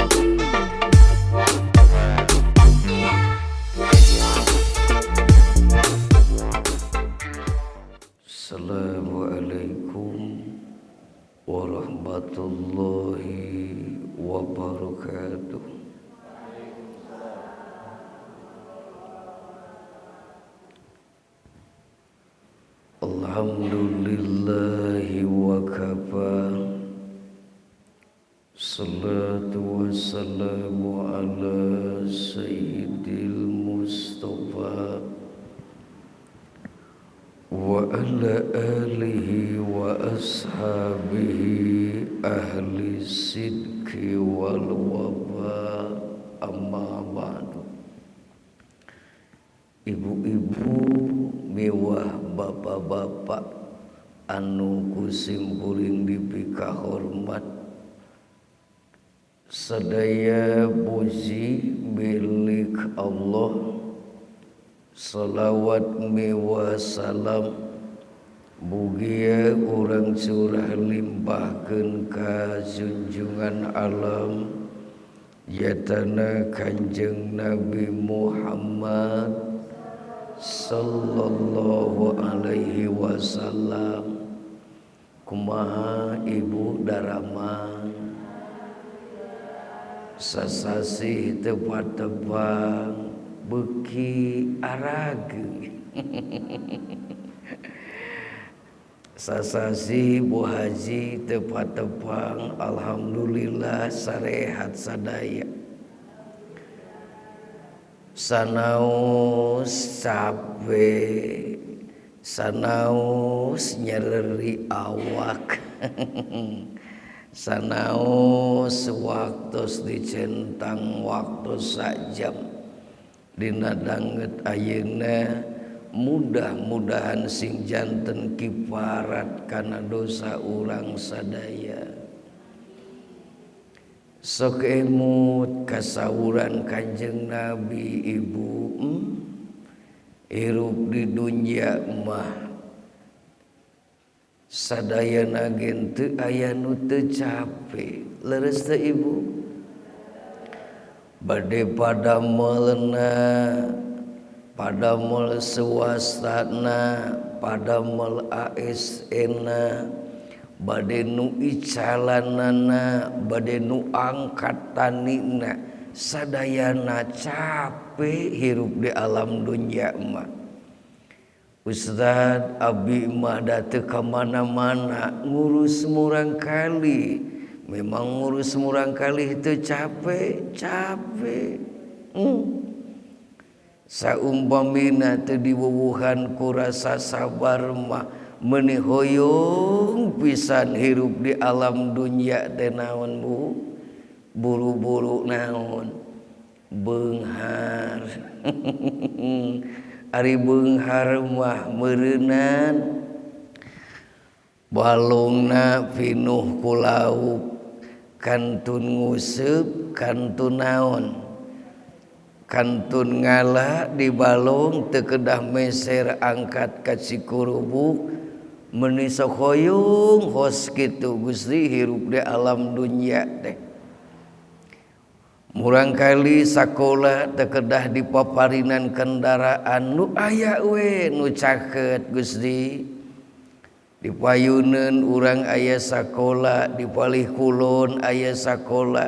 Assalamualaikum warahmatullahi wabarakatuh. Alhamdulillahi wa kafa. Salatu wassalamu ala sayyidil Mustafa wa ala alihi wa ashabihi ahli sidqi wal wafa, amma ba'du. Ibu-ibu mewah, bapak-bapak anu kusimkuring dipika hormat, sadaya puji milik Allah, salawat mewah salam bugia urang curah limpahkeun ka junjungan alam yatana Kanjeng Nabi Muhammad sallallahu alaihi wasallam. Kumaha ibu daraman sasasih tepat-tebang beki arage sasasi Bu Haji tepat-tepang alhamdulillah sarehat sadaya, sanaos capek, sanaos nyeri awak sanaos waktos dicentang waktu sajam dina danget ayeuna. Mudah-mudahan sing janten kiparat kana dosa urang sadaya. Sok emut kasawuran Kanjeng Nabi ibu, hirup di dunya mah sadayana gen teu aya nu teu capek. Leres teu ibu? Bade padamelna, padamel swastana, padamel ASN-na, bade nu icalanana, bade nu angkat tanina, sadayana capek hirup di alam dunya mah. Ustad abi mah da teu ka mana-mana ngurus murang kali. Memang ngurus murang kali itu capek. Saumpamina teu diwuwuhan ku rasa sabar mah meuni hoyong pisan hirup di alam dunya teh naon Bu? Buru-buru naon? Beunghar. Ari beunghar mah meureunan balungna pinuh ku lauk, kantun nguseup, kantun naon? Kantun ngala di balong teu kedah meser angkat ka Cikurubuk meuni sok hoyong hos kitu Gusti hirup di alam dunya teh. Murang kali sakola teu kedah dipaparinan kendaraan nu aya we nu caket Gusti. Di payuneun urang aya sakola, di Palih Kulon aya sakola,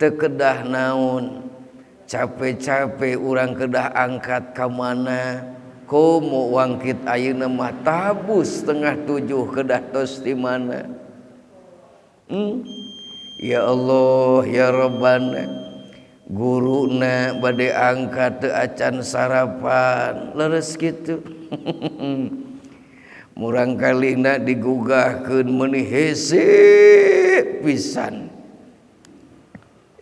teu kedah naon. Capek-capek urang kedah angkat ka mana, komo wangkit ayeuna mah tabus 6:30 kedah tos di mana. Ya Allah ya Rabbana, guruna bade angkat teu acan sarapan, leres kitu. Murang kalina digugahkeun meuni hese pisan.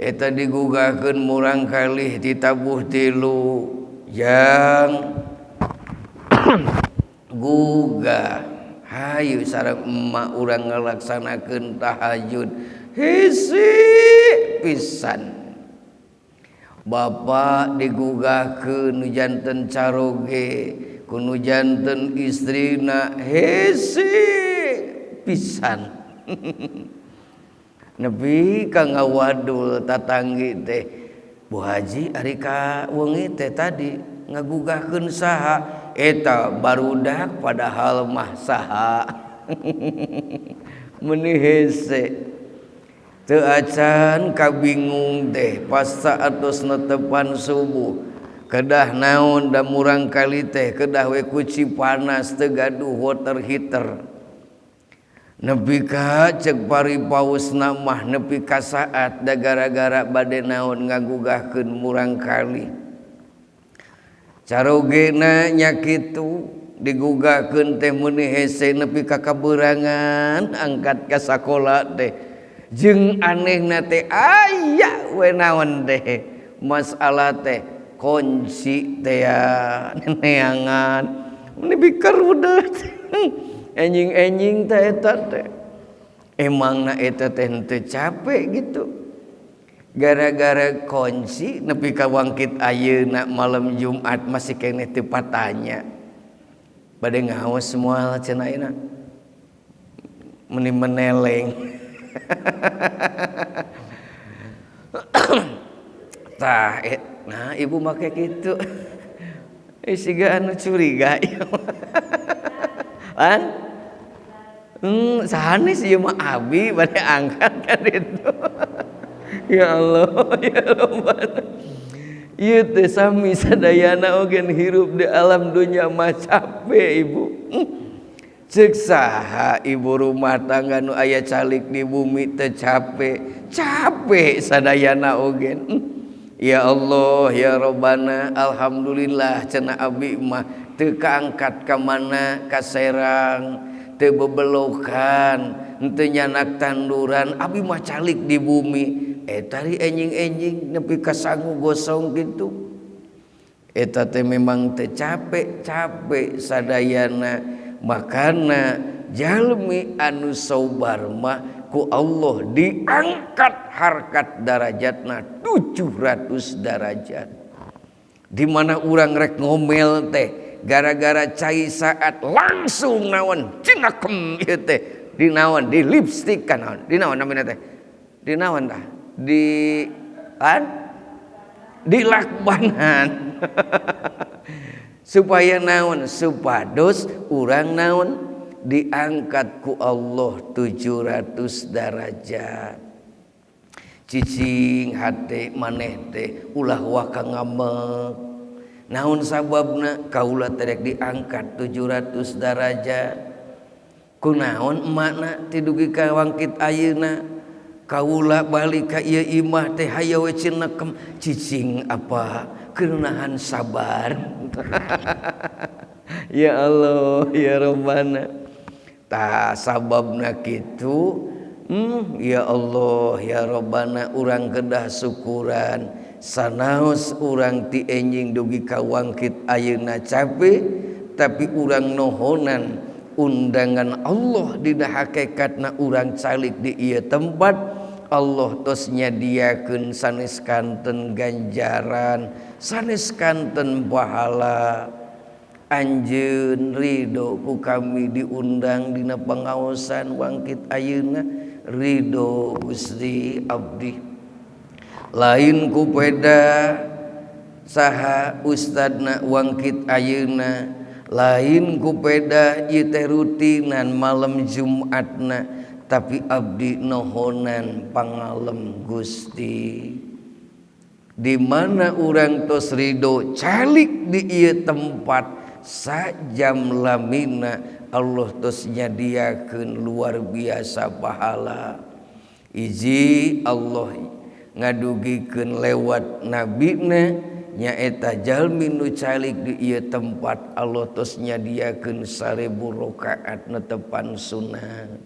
Eta digugahkeun murang kalih ditabuh 3 yang gugah. Hayu sareng emak urang ngalaksanakeun tahajud hese pisan. Bapak digugahkeun nu janten caroge, kunu janten istrina hese pisan. nepi ka ngawadul tatanggi teh Bu Haji ari ka wengi teh tadi ngagugahkeun saha eta barudak padahal mah saha meuni hese teu acan kabingung teh pas saatos netepan subuh kedah naon da murang kali teh kedah we kuci panas teu gaduh water heater nepi ka cek paripausna mah nepi ka saat da gara-gara bade naon ngagugahkeun murang kali carogena nya kitu digugahkeun teh meuni hese nepi ka kaberangan angkat ka sakola teh jeung anehna teh aya we naon teh masalah teh kunci teh neangan nepi ka rudet enjing-enjing teh eta teh emangna eta teh teu capek gitu gara-gara kunci nepi ka wangkit ayeuna malam Jumat masih keneh teu patanya bade ngaos moal cenah ayeuna meuni meneleng tah nah ibu make kitu siga anu curiga an sahanis ieu mah abi bade angkat kan itu ya Allah ya Rabbana ieu teh sami sadayana oge hirup di alam dunya mah capek ibu ceuk saha ibu rumah tangga nu aya calik di bumi teu capek sadayana oge ya Allah ya Rabbana alhamdulillah cenah abi mah teu kaangkat ka mana ka Serang teu bebelokan teu nyanak tanduran abi mah calik di bumi tari enjing-enjing nepi ka sangu gosong kitu eta teh memang teu capek sadayana makana jalmi anu sabar mah ku Allah diangkat harkat darajatna 700 derajat di mana urang rek ngomel teh gara-gara cai saat langsung naon cinakem ieu teh di naon di lipstik kan naon di naon namina teh di naon tah di lakbanan supaya naon supados urang naon diangkat ku Allah 700 derajat cicing hate maneh teh ulah waka ngamek naon sababna kaula terek diangkat 700 derajat kunaon emakna ti dugi ka wangkit ayeuna kaula balik ka ieu imah teh hayo we cinekem cicing apa keunahan sabar ya Allah ya Rabbana tah sababna kitu ya Allah ya Rabbana urang kedah syukuran sanaos urang ti enjing dugi ka wangkit ayeuna capek tapi urang nohonan undangan Allah dina hakikatna urang calik di ieu tempat Allah tos nyadiakeun sanes kanten ganjaran sanes kanten pahala anjeun ridho ku kami diundang dina pangaosan wangkit ayeuna ridho Gusti abdi lain ku peda saha ustadna wangkit ayeuna lain ku peda ieu teh rutinan malam Jumatna tapi abdi nohonan pangalem Gusti di mana urang tos ridho calik di ieu tempat sajam lamina Allah tos nyadiakeun luar biasa pahala iji Allah ngadugikeun lewat nabina nyaeta jalmi nu calik di ieu tempat Allah tos nyadiakeun 1000 rakaat netepan sunat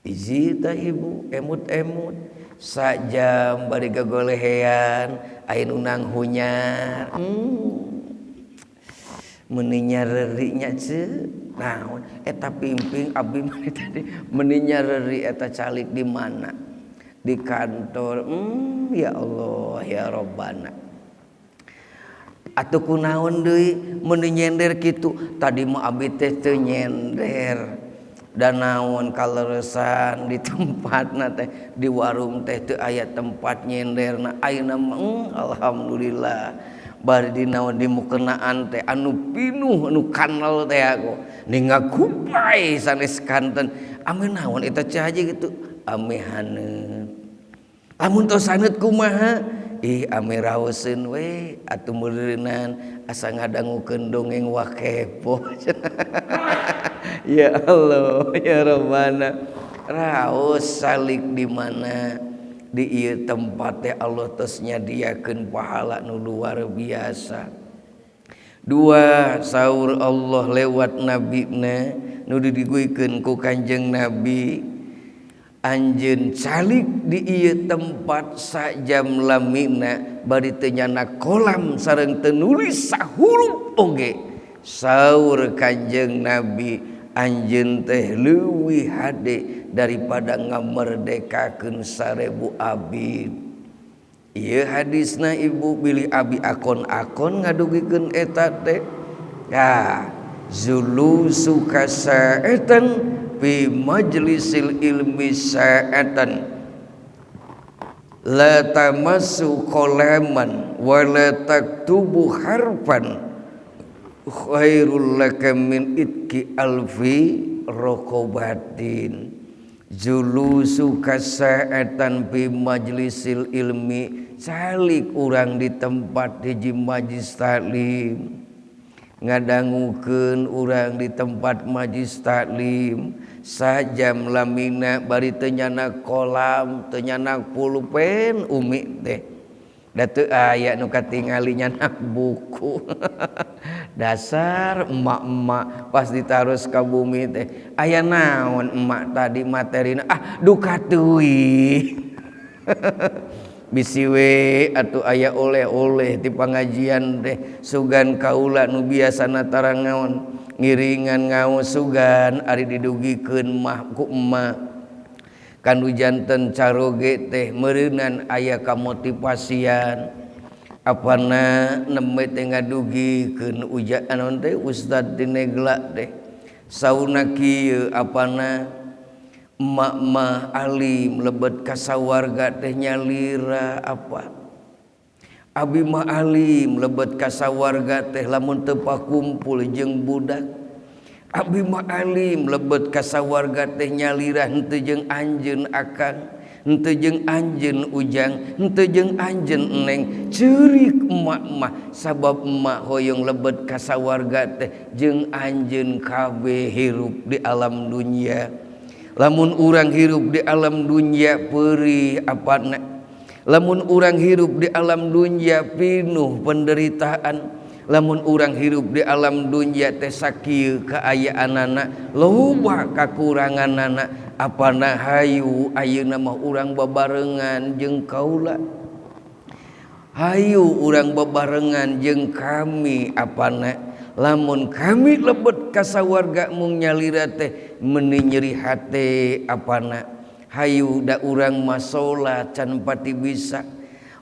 iji tah ibu emut-emut sajam bari gagolehean aya nu nang hunyar meuni nyareri nya ceuk naon eta pimping abdi mah tadi meuni nyareri eta calik di mana di kantor ya Allah ya Rabbana atuh kunaon deui meuni nyender kitu tadi mah abdi teh teu nyender dan naon kaleresan di tempatna teh di warung teh teu aya tempat nyenderna ayeuna alhamdulillah bari di naon di mukeunaan teh anu pinuh anu kanal teh aku ningakupai sanes kanten ame naon eta cah aja gitu ame haneut lamun tos saneut kumaha ih ame raoseun we atuh meuleunan asa ngadangukeun dongeng wakepo ya Allah ya Rabbana raos salik di mana di ieu tempat teh Allah tos nyadiakeun pahala nu luar biasa. Dua saur Allah lewat nabina nu didiguikeun ku Kanjeng Nabi anjeun calik di ieu tempat sajam lamina bari teu nyana kolam sareng teu nulis sahuruf oge saur Kanjeng Nabi anjeun teh leuwih hade daripada ngamerdekakeun 1000 abid. Ieu hadisna ibu bilih abi akon-akon ngadugikeun eta teh ya zulu suka sa'atan fi majlisil ilmi sa'atan la tamassu qalaman wa la taktubu harfan khairul laka min itki alfi raqabatin julusu kasa'atan fi majlisil ilmi salik urang di tempat hiji majlis taklim ngadangukeun urang di tempat majlis taklim sajam lamina bari teu nyana kolam teu nyana pulpen umi teh da teu aya nu katingali nyana buku dasar emak-emak pas ditaros ka bumi teh aya naon emak tadi materina duka teuing bisi we atuh aya oleh-oleh ti pangajian teh sugan kaula nu biasana tarang ngaon ngiringan ngaos sugan ari didugikeun mah ku emak kanu janten caroge teh meureunan aya kamotivasian apana nembe teh ngadugikeun uja anon teh Ustad Dinegla teh sauna kieu apana emak mah alim lebet ka sawarga teh nyalira apa abi mah alim lebet ka sawarga teh lamun teu pakumpul jeung budak abi mah alim lebet ka sawarga teh nyalira henteu jeung anjeun akang henteu jeung anjeun ujang henteu jeung anjeun eneng ceurik emak mah sabab emak hoyong lebet ka sawarga teh jeung anjeun kabeh hirup di alam dunia. Lamun urang hirup di alam dunia perih apana lamun urang hirup di alam dunia pinuh penderitaan lamun urang hirup di alam dunia teh sakieu kaayaanana loba kakuranganana apana hayu ayeuna mah urang babarengan jeung kaula hayu urang babarengan jeung kami apana lamun kami lebet ka sawarga mung nyalira teh meuni nyeri hate apana hayu da urang mah salat can pati bisa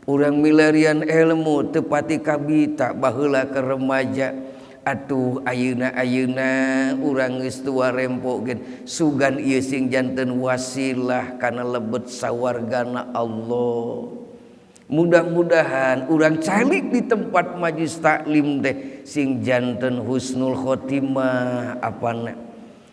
urang milarian ilmu teu pati kabita baheula ke remaja atuh ayeuna urang geus tua rempo gen sugan ieu sing janten wasilah kana lebet sawargana Allah. Mudah-mudahan urang calik di tempat majlis taklim teh sing janten husnul khotimah apana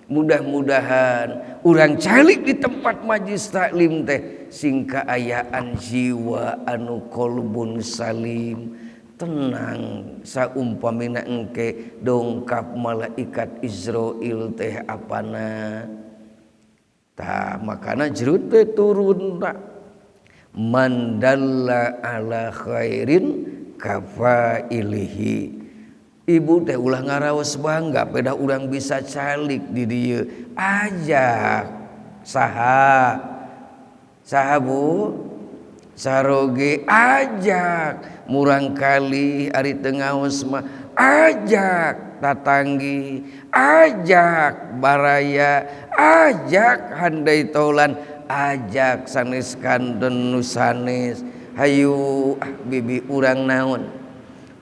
mudah-mudahan urang calik di tempat majlis taklim teh sing kaayaan jiwa anu qalbun salim tenang saumpamina engke dongkap malaikat Israil teh apana tah makana jerut teh turun tak mandalla ala khairin kafailihi ibu teh ulah ngaraos bangga peda urang bisa calik di dieu ajak saha bu saroge ajak murang kali ari teu ngaos mah ajak tatanggi ajak baraya ajak handai taulan ajak sanes kanten nu sanes hayu bibi urang naon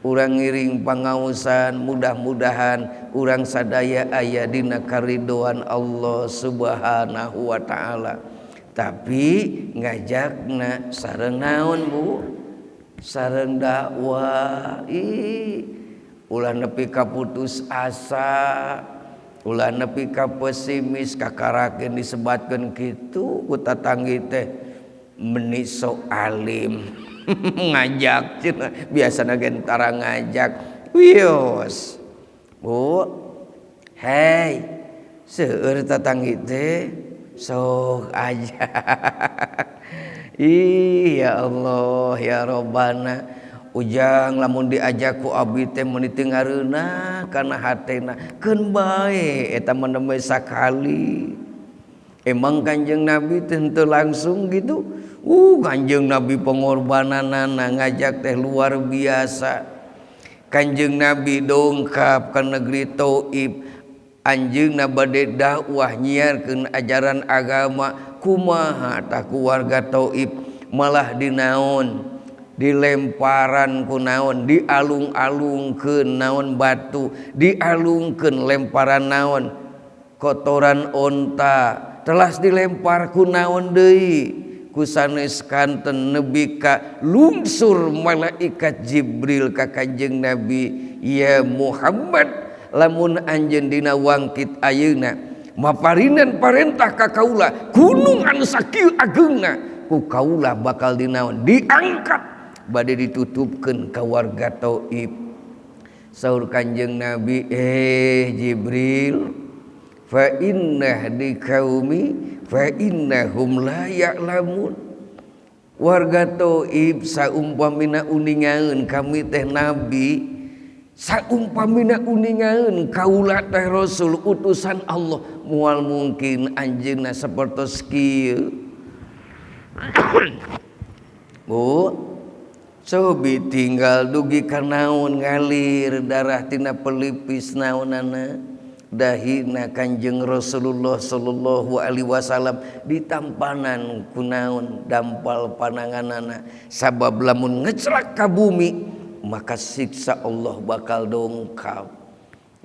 urang ngiring pangaosan mudah-mudahan urang sadaya aya dina karidoan Allah Subhanahu wa taala. Tapi ngajakna sareng naon Bu? Sareng dakwah. Ulah nepi ka putus asa, ulah nepi ka pesimis, kakarakeun disebatkeun kitu ku tatanggi teh meni sok alim. Ngajak cenah biasana gentara ngajak wios Bu hei seueur tatanggi teh sok aja. Ya Allah ya Rabbana ujang lamun diajak ku abdi teh meuni teu ngareuna kana hatena keun bae eta menemui sakali. Emang Kanjeng Nabi teu langsung gitu. Kanjeng Nabi pengorbananana ngajak teh luar biasa. Kanjeng Nabi dongkap ka negeri Taif, anjeunna bade dakwah nyiarkeun ajaran agama. Kumaha tah ku warga Taif malah dinaon dilemparan ku naon dialung-alungkeun naon batu, dialungkeun lemparan naon kotoran onta, telas dilempar ku naon deui ku sanes kanten nebi ka lungsur malaikat Jibril ka Kanjeng Nabi. Ya Muhammad lamun anjeun dina wangkit ayeuna maparinan parentah ka kaula gunung anu sakieu ageungna ku kaula bakal dinaon diangkat bade ditutupkeun ka warga Taif. Saur Kanjeng Nabi Jibril fa inna di qaumi fa innahum la ya'lamun. Warga Taif saumpamina uningaeun kami teh nabi, saumpamina uningaeun kaula teh rasul utusan Allah, moal mungkin anjeunna sapertos kieu. Bu, cobi tinggal dugi ka naon ngalir darah tina pelipis naonana dahina Kanjeng Rasulullah sallallahu alaihi wasallam ditampanan ku naon dampal pananganana. Sabab lamun ngeclak ka bumi maka siksa Allah bakal dongkap.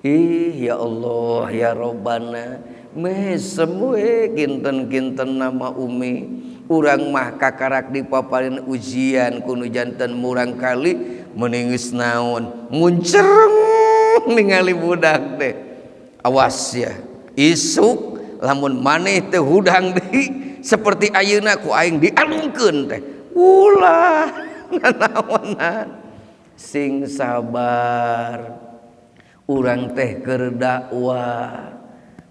Ya Allah ya Rabbana mesem we kinten-kinten nama umi urang mah kakarak dipaparin ujian kuno janten murang kali meningis naon muncereng ningali budak teh. Awas ya isuk lamun maneh teu hudang deui seperti ayeuna ku aing dialungkeun teh ulah nanaonan sing sabar. Urang teh keur dakwah,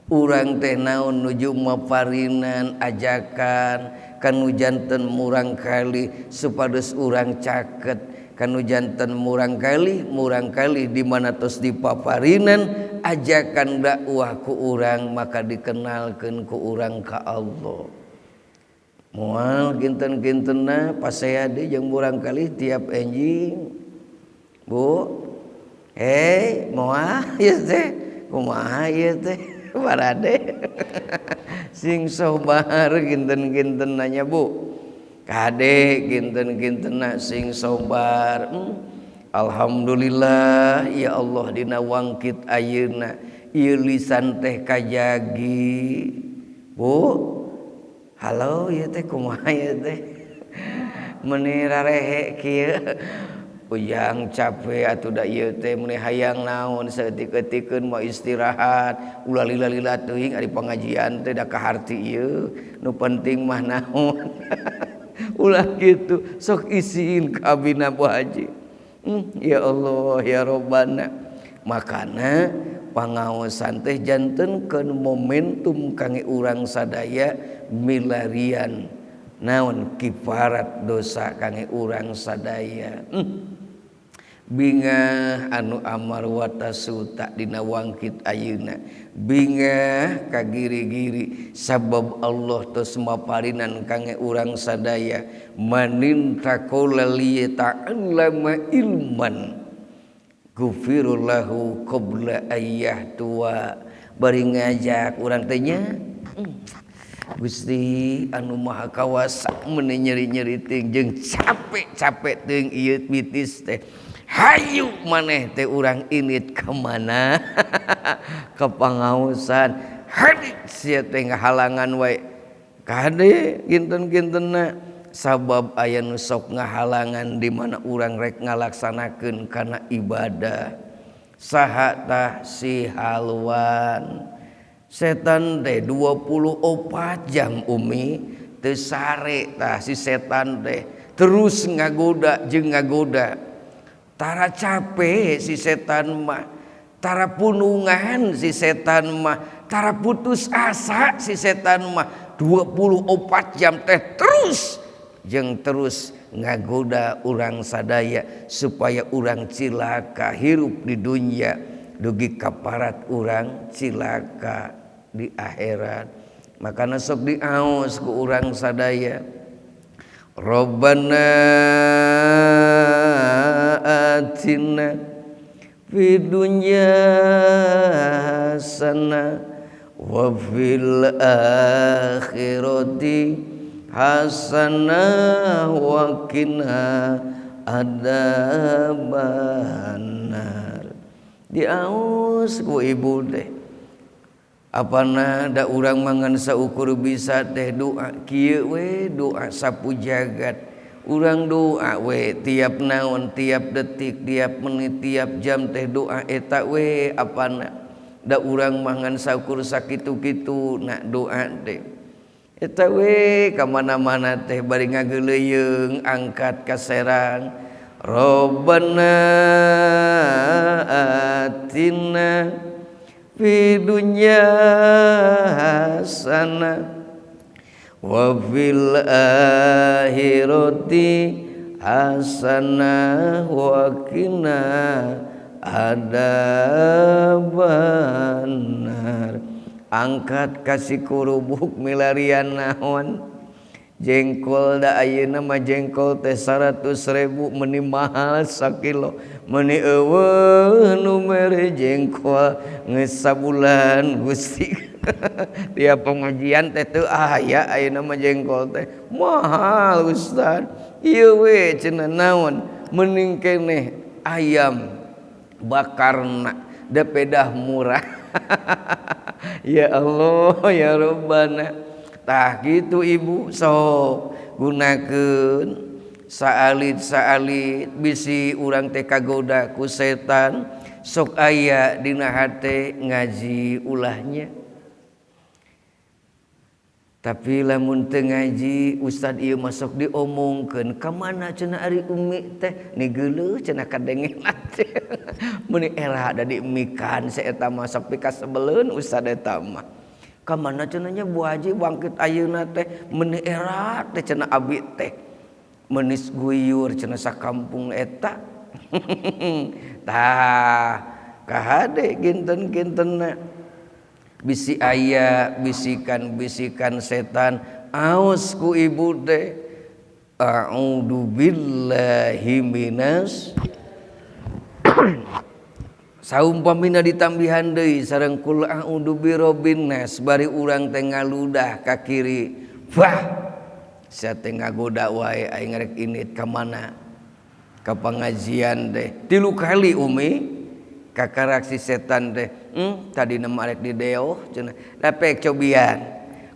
urang teh naon nuju maparinan ajakan kanu janten murang kali supados urang caket kanu janten murang kali di mana tos dipaparinan ajakan dakwah ku urang maka dikenalkeun ku urang ka Allah. Moal kinten-kintenna paseade jeung murang kali tiap enjing. Bu moal ieu teh kumaha ieu teh barade sing sabar kinten-kinten nanya Bu kade kinten-kintenna sing sabar. Alhamdulillah ya Allah dina wangkit ayeuna ieu lisan teh kajagi. Bu halo ieu teh kumaha ieu teh meuni rarehe kieu ujang capek atuh da ieu teh meuni hayang naon saeutik-eutikeun mau istirahat ulah lila-lila teuing ari pangajian teh da kaharti ieu nu penting mah naon ulah kitu sok isiin ka abina Bu Haji. Ya Allah ya Rabbana makana pangaosan teh jantenkeun momentum kangge urang sadaya milarian naon kifarat dosa kangge urang sadaya. Bingah anu amar watasuta dina wangkit ayeuna bingah kagiri-giri sabab Allah tos maparinan kangge urang sadaya manin taqala li ta'allama ilman gufirullahu qabla ayyah tua bari ngajak urang teh nya Gusti anu maha kawasa meuni nyeri-nyeri teuing jeung capek-capek teuing ieu pitis teh hayu maneh teh urang init kemana ke pangausan hadik sia teh ngahalangan wae kade kinten-kintenna sabab aya nu sok ngahalangan di mana urang rek ngalaksanakeun kana ibadah saha tah si halwan setan teh 24 jam umi teu sare tah si setan teh terus ngagoda jeung ngagoda tara capek si setan mah tara punungan si setan mah tara putus asa si setan mah 24 jam teh terus jeung terus ngagoda urang sadaya supaya urang cilaka hirup di dunia dugi kaparat urang cilaka di akhirat makana sok diaos ku urang sadaya Rabbana atina fid dunya hasanah wa fil akhirati hasanah wa qina adzabannar diaos ku ibu teh apana da urang mangan saukur bisa teh doa kieu we doa sapu jagat urang doa we tiap naon tiap detik tiap menit tiap jam teh doa eta we apana da urang mangan saukur sakitu-kitu nak doa teh eta we ka mana-mana teh bari ngageuleuyeung angkat ka serang Rabbana atina fid dunya hasanah wa fil akhirati hasanah wa qina adzabannar angkat kasih kurubuk milarian naon jengkol da ayeuna mah jengkol teh 100.000 meuni mahal sakilo meuni eueuh nu mere jengkol geus sabulan Gusti dia pengajian teh teu aya ayeuna mah jengkol teh mahal Ustaz ieu we cenah naon mending keneh ayam bakarna da pedah murah ya Allah ya Rabbana tah gitu ibu sok gunakeun saalit-saalit bisi urang teh kagoda ku setan sok aya dina hate ngaji ulahnya tapi lamun teu ngaji ustad ieu masuk diomongkeun ka mana cenah ari umi teh nigeuleuh cenah kadengenan teh meni era da diemikan saeta mah sok pikasebeleun ustad eta mah ka mana cenah nya Bu Haji bangkit ayeuna teh meni era teh cenah abi teh menis guyur cenah sakampung eta tah kahade ginten-gintenna bisi aya bisikan-bisikan setan aos ku ibu teh a'udzu billahi minas saumpamina ditambihan deui sareng kul a'udzu birabbin nas bari urang teh ngaludah ka kiri wah sia teh ngagoda wae aing rek init ka mana ka pangajian teh 3 kali umi kakarak si setan teh tadi nama arek di deoh cenah dapek cobian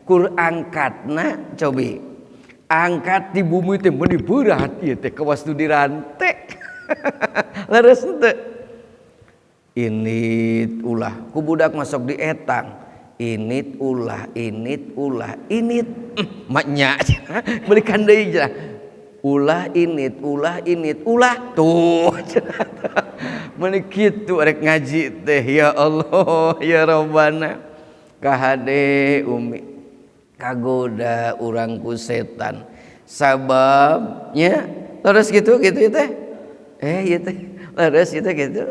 kur angkatna cobi angkat di bumi teh meuni berat ieu teh kawas nu dirante leres teu init ulah ku budak masuk di etang init ulah maknya belikan deui cenah ulah init tuh meuni kitu arek ngaji teh ya Allah ya Rabbana kahade umi kagoda urang ku setan sababnya leres gitu teh ieu teh leres gitu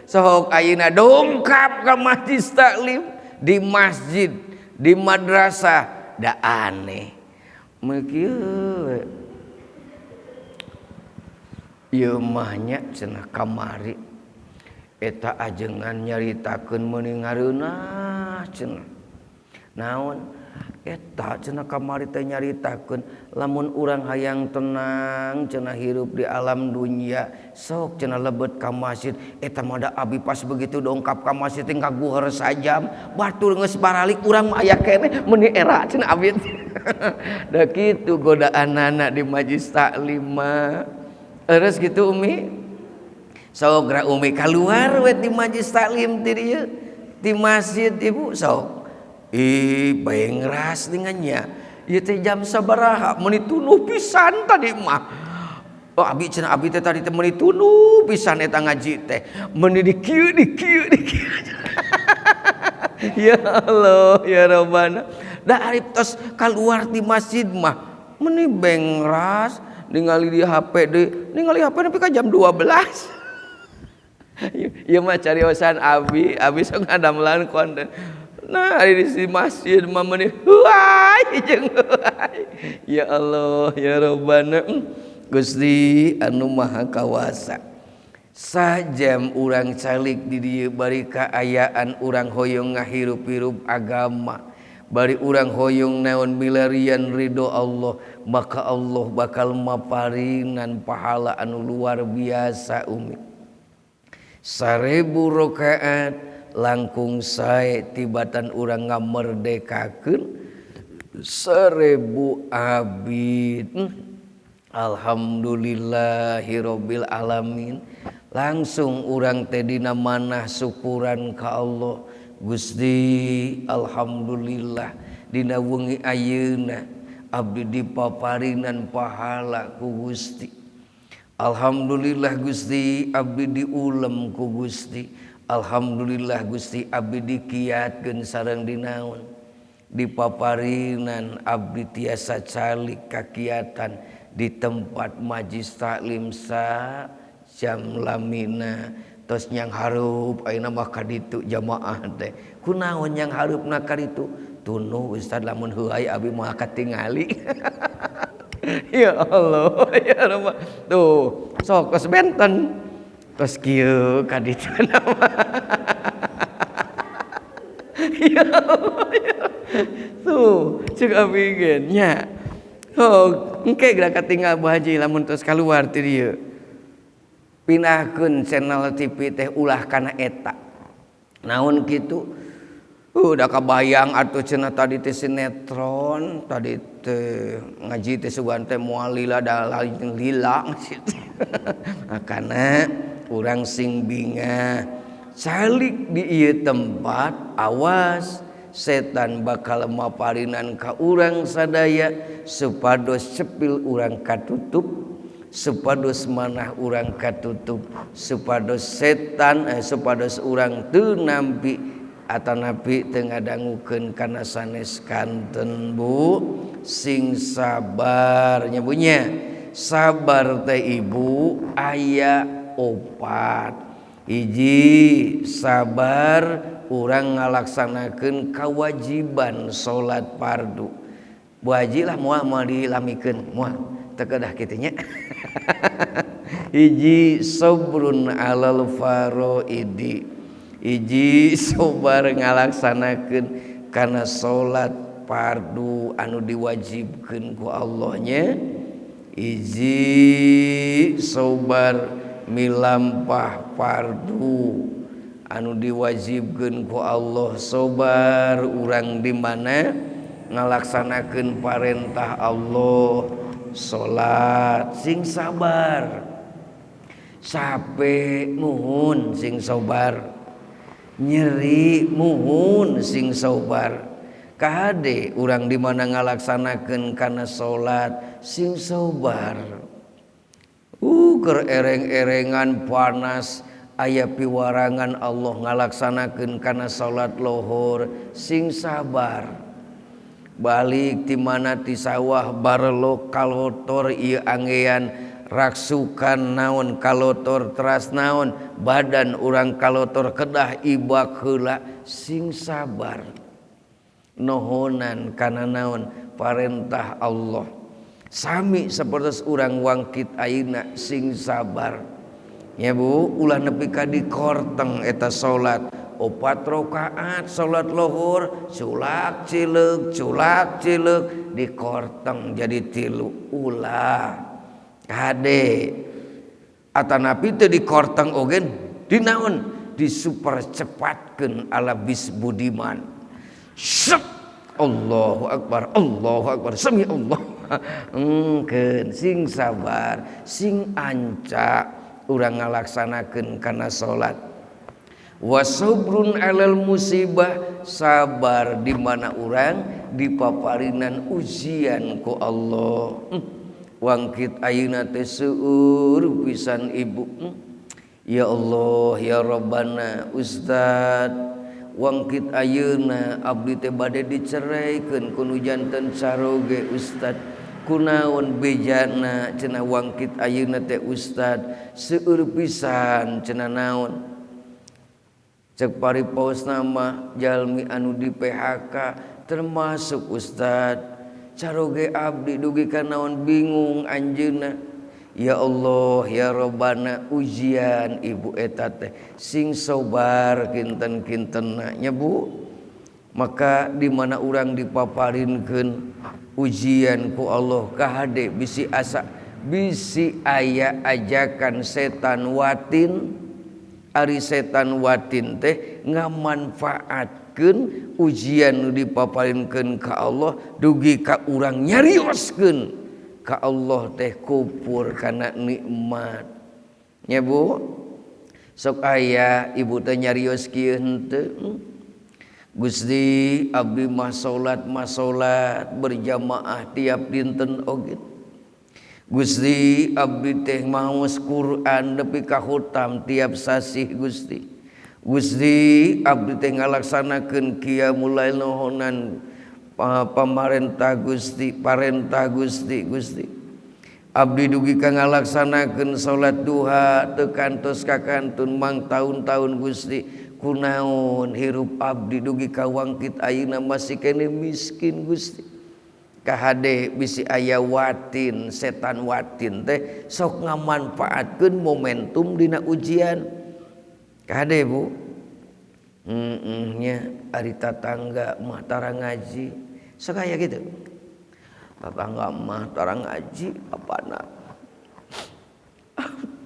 sok ayeuna dongkap ka majlis taklim di masjid di madrasah da aneh meukieu ieu mah nya cenah kamari eta ajengan nyaritakeun meuni ngareunah cenah naon eta cenah kamari teh nyaritakeun lamun urang hayang tenang cenah hirup di alam dunia sok cenah lebet ka masjid eta mah da abi pas begitu dongkap ka masjid teh ngaguheur sajam batur geus baralik urang mah aya keneh meuni era cenah abi da kitu godaanana di majlis taklim mah eres kitu Umi sok gra Umi kaluar we di majlis taklim ti dieu di masjid Ibu sok bae ngeras dengannya ieu teh jam sabaraha meuni tunuh pisan tadi mah oh abi cenah abi teh tadi teh meuni tunuh pisan eta ngaji teh meuni di kieu ya Allah ya Rabbana da ari tos kaluar di masjid mah meuni bae ngeras ningali di HP deui ningali HP nepi ka jam 12 ieu mah cariosan abi sok ngadamelan konten. Nah, hari di masjid mah meuni huai jeung huai. Ya Allah, ya Rabbana. Gusti anu Maha Kawasa. Sajam urang calik di dieu bari kaayaan urang hoyong ngahirup-hirup agama. Bari urang hoyong naon milarian ridho Allah, maka Allah bakal maparingan pahala anu luar biasa Umi. 1000 rakaat langkung sae tibatan urang ngamerdekakeun 1000 abid alhamdulillahirabbil alamin langsung urang teh dina manah syukuran ka Allah Gusti alhamdulillah dina wengi ayeuna abdi dipaparinan pahala ku Gusti alhamdulillah Gusti abdi diulem ku Gusti alhamdulillah Gusti abdi dikiatkeun sareng dinaon dipaparinan abdi tiasa calik kakiatan di tempat majlis taklim sa jam lamina tos nyang hareup ayeuna mah ka ditu jamaah teh kunaon nyang hareupna ka ditu tunuh Ustaz lamun heuai abdi moal katingali ya Allah ya Rabb tuh sok tos benten tos kieu ka ditu nama ya Allah ya tuh ceuk abi geun nya oh engke geura katinggal Bu Haji lamun tos kaluar ti dieu pindahkeun channel TV teh ulah kana eta naon kitu udah kabayang atuh cenah tadi teh sinetron tadi teh ngaji teh sugan teh moal lila da lila makana urang sing binga calik di ieu tempat awas setan bakal maparinan ka urang sadaya supados cepil urang katutup supados manah urang katutup supados setan supados urang teu nampi atanapi teu ngadangukeun kana sanes kanten Bu sing sabar nya bunya sabar teh Ibu aya opat hiji sabar urang ngalaksanakeun kewajiban salat fardu Bu Haji lah moal dilamikeun moal teu kedah kitu nya hiji sabrun alal faraidi hiji sabar ngalaksanakeun kana salat fardu anu diwajibkeun ku Allah nya hiji sabar milampah fardu anu diwajibkeun ku Allah sabar urang di mana ngalaksanakeun parentah Allah salat sing sabar sape muhun sing sabar nyeri muhun sing sabar kahade urang di mana ngalaksanakeun kana salat sing sabar keur ereng-erengan panas aya piwarangan Allah ngalaksanakeun kana salat lohor sing sabar balik ti mana ti sawah barelo kalotor ieu anggean raksukan naon kalotor teras naon badan urang kalotor kedah ibak heula sing sabar nohonan kana naon parentah Allah sami sapertos urang wangkit ayeuna sing sabar ya Bu ulah nepi ka dikorteng eta salat 4 rakaat salat lohor culak cileug dikorteng jadi 3 ulah hade atanapi teu dikorteng oge dinaon disupercepatkeun ala bis budiman syek Allahu akbar sami Allah keun sing sabar sing anca urang ngalaksanakeun kana salat wasabrun alal musibah sabar di mana urang dipaparinan ujian ku Allah wangkit ayeuna teh seueur pisan ibu ya Allah ya Rabbana Ustad wangkit ayeuna abdi teh bade diceraykeun ku nu janten saroge Ustad kunaon bejana cenah wangkit ayeuna teh Ustad seueur pisan cenah naon cek paripaosna mah jalmi anu di PHK termasuk Ustad caroge abdi dugi ka naon bingung anjeunna ya Allah ya Rabbana ujian ibu eta teh sing sabar kinten-kintenna nya Bu maka di mana urang dipaparinkeun ujian ku Allah kahade bisi aya ajakan setan watin ari setan watin teh ngamanfaatkeun ujian nu dipaparinkeun ka Allah dugi ka urang nyarioskeun ka Allah teh kupur kana nikmat nya Bu sok aya ibu teh nyarios kieu henteu Gusti abdi mah salat berjamaah tiap dinten oge Gusti abdi teh maos Quran nepi ka khutam tiap sasih Gusti abdi teh ngalaksanakeun qiyamul lail nohonan pamarentah Gusti abdi dugi ka ngalaksanakeun salat duha teu kantos kakantun mang tahun-tahun Gusti kunaon hirup abdi dugi ka wangkit ayeuna masih kene miskin Gusti kahade bisi aya watin setan watin teh sok ngamanfaatkeun momentum dina ujian kahade Bu nya ari tatangga mah tara ngaji sok aya kitu tatangga mah tara ngaji apana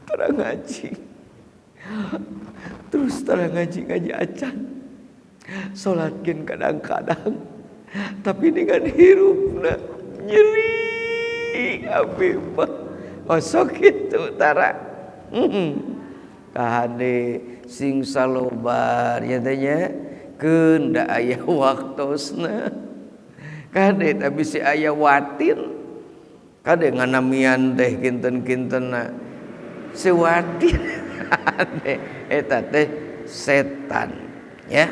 tara ngaji terus tara ngaji acan salatkeun kadang-kadang tapi dengan hirupna nyeri abdi mah osok kitu tara kahade sing salobar ya teh nya keun da aya waktosna kahade tapi si aya watin kade nganamian teh kinten-kintenna si watin eta teh setan ya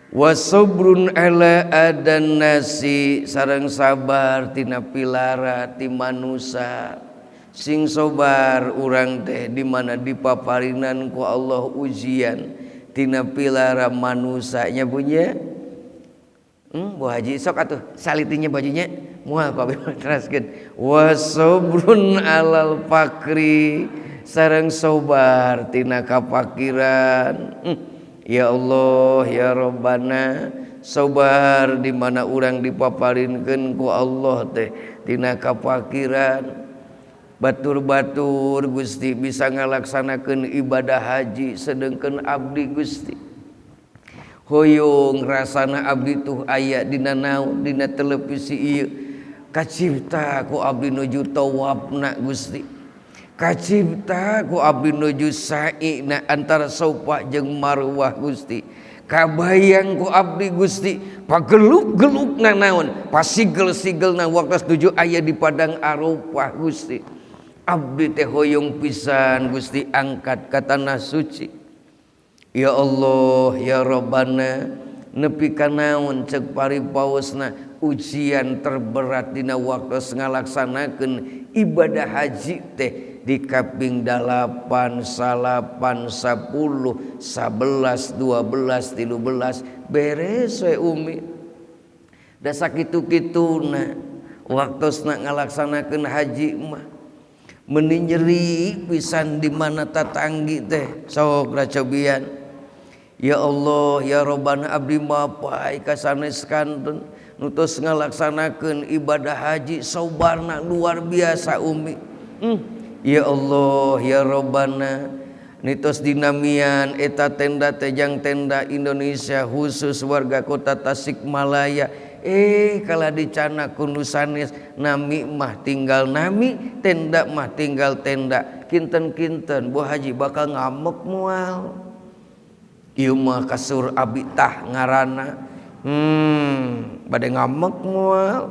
wasabrun ala adan nasi sareng sabar tina pilara ti manusia sing sabar urang teh di mana dipaparinan ku Allah ujian tina pilara manusia nya punya Bu Haji sok atuh salitinya bajunya moal Pak teraskeun wasabrun alal fakri sareng sabar tina kapakiran ya Allah ya Rabbana sabar di mana urang dipaparinkeun ku Allah teh tina kapakiran batur-batur Gusti bisa ngalaksanakeun ibadah haji sedengkeun abdi Gusti hoyong rasana abdi tuh aya dina naon dina televisi ieu kacipta ku abdi nuju tawafna Gusti kacipta ku abdi nuju sa'i antara Safa jeung Marwah Gusti kabayang ku abdi Gusti pageluk-gelukna naon pasigel-sigelna waktu nuju aya di padang Arafah Gusti abdi teh hoyong pisan Gusti angkat ka tanah suci ya Allah ya Rabbana nepi ka naon ceuk paripaosna ujian terberat dina waktu ngalaksanakeun ibadah haji teh di kaping 8, 9, 10, 11, 12, 13 beres we umi da sakitu-kituna waktosna ngalaksanakeun haji mah meuni nyeri pisan di mana tatanggi teh sok racobian Ya Allah ya Rabbana abdi mapai ka saneskanten nutus ngalaksanakeun ibadah haji saubarna luar biasa umi. Ya Allah ya Rabbana nitos dinamian eta tenda tejang tenda Indonesia khusus warga kota Tasikmalaya kala dicana kudu sanes nami mah tinggal nami tenda mah tinggal tenda kinten-kinten Bu Haji bakal ngamuk moal ieu mah kasur abi tah ngaranna bade ngamuk moal.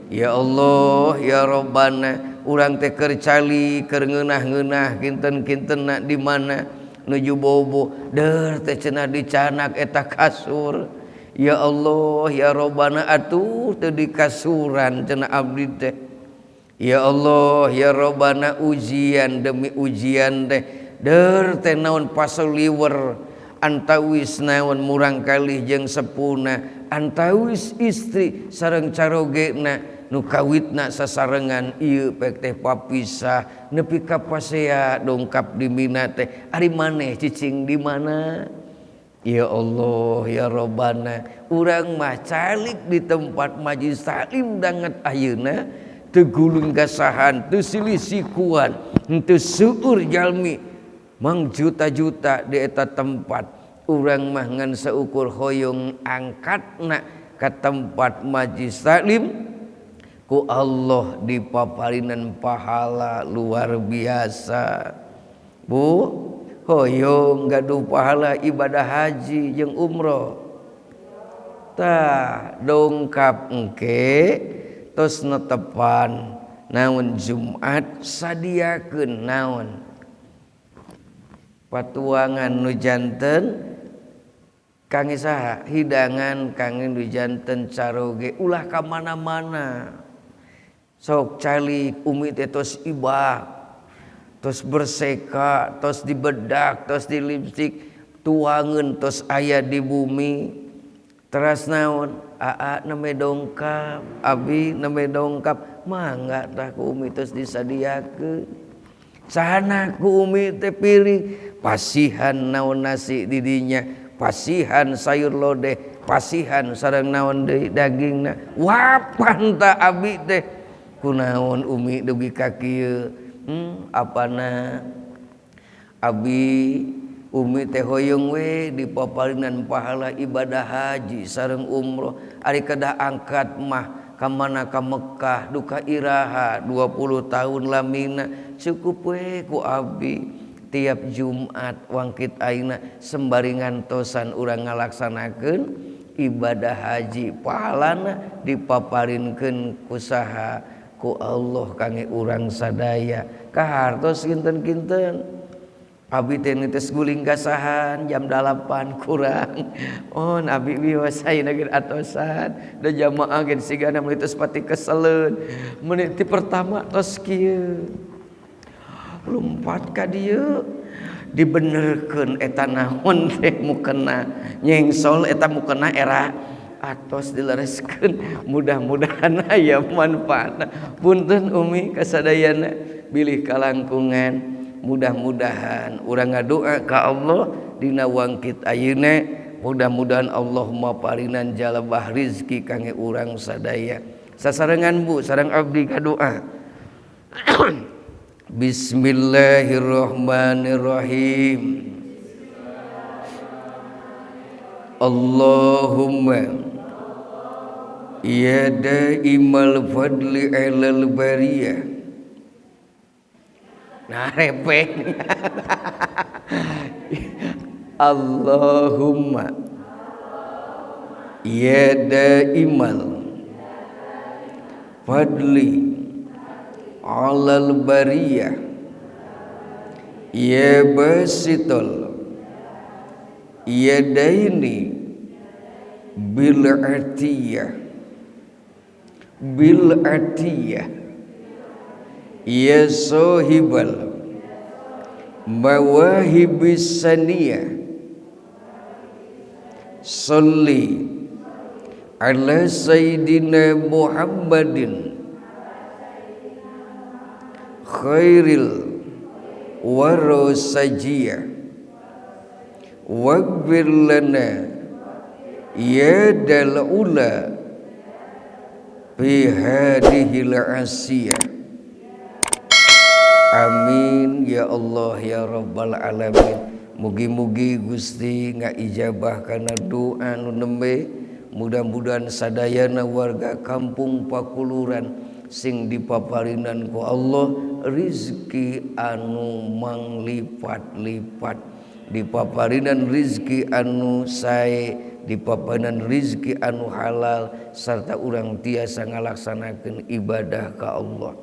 Ya Allah ya Rabbana urang teh keur cali keur ngeunah-ngeunah kinten-kintenna di mana nuju bobo deur teh cenah dicanak eta kasur. Ya Allah ya Rabbana atuh teu di kasuran cenah abdi teh. Ya Allah ya Rabbana ujian demi ujian teh deur teh naon paseliwer antawis naon murang kalih jeung sepuna antawis istri sareng carogena nu kawitna sasarengan ieu pek teh papisah nepi ka pasea dongkap di mina teh ari maneh cicing di mana. Ya Allah ya Rabbana urang mah calik di tempat majlis taklim danget ayeuna teu gulung gasahan teu silih sikuan teu seueur jalmi mang juta-juta di eta tempat urang mah ngan seukur hoyong angkatna ka tempat majlis taklim ku Allah dipaparinan pahala luar biasa. Bu hoyong gaduh pahala ibadah haji jeung umroh tah dongkap engke tos netepan naon Jumat sadiakeun naon patuangan nu janten kangge saha hidangan kangge nu janten caroge ulah ka mana-mana sok calik umi teh tos ibak tos berseka tos dibedak tos di lipstik tuangeun tos aya di bumi teras naon aa neme dongkap abi neme dongkap mangga tah ku umi tos disadiakeun sahana ku umi teh piring pasihan naon nasi di dinya pasihan sayur lodeh pasihan sareng naon deui dagingna wapan tah abi teh kunaon umi dugi ka kieu apana abi umi teh hoyong we dipaparinan pahala ibadah haji sareng umroh ari kedah angkat mah ka mana ka Mekah duka iraha 20 tahun lamina cukup we ku abi tiap Jumat wangkit ayeuna sembaringan tosan urang ngalaksanakeun ibadah haji pahalana dipaparinkeun ku saha ku Allah kangge urang sadaya kahartos kinten-kinten abi teh netes guling gasahan jam 8 kurang abi wiwasaina geus atosan da jamaah geus sigana meuli tos pati keseleun menit pertama tos kieu lumpat ka dieu dibenerkeun eta naon teh mukena nyengsol eta mukena era atos dilereskeun mudah-mudahan aya manfaatna punten umi kasadayana bilih kalangkungan mudah-mudahan urang ngadoa ka Allah dina wangkit ayeuna mudah-mudahan Allah maparinan jalabah rizki kangge urang sadaya sasarengan Bu sareng abdi kadoa. Bismillahirrahmanirrahim. Allahumma ya daimal fadli alal bariyah. Nah repeng. Allahumma ya daimal fadli alal bariyah ya basitul yadaini bil atiyah ya sahibal mawahibis saniyah salli ala sayyidina Muhammadin khairil warasajiyah waghfir lana ya dal ula fi hadhil asiyah. Amin ya Allah ya rabbal alamin. Mugi-mugi Gusti ngaijabah kana doa nu nembe. Mudah-mudahan sadayana warga kampung Pakuluran sing dipaparinan ku Allah rizki anu manglipat-lipat, dipaparinan rizki anu sae, dipaparinan rizki anu halal, serta urang tiasa ngalaksanakeun ibadah ka Allah.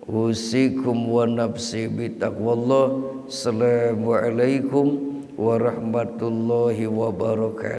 Usikum wa nafsi bitaqwallah. Assalamualaikum warahmatullahi wabarakatuh.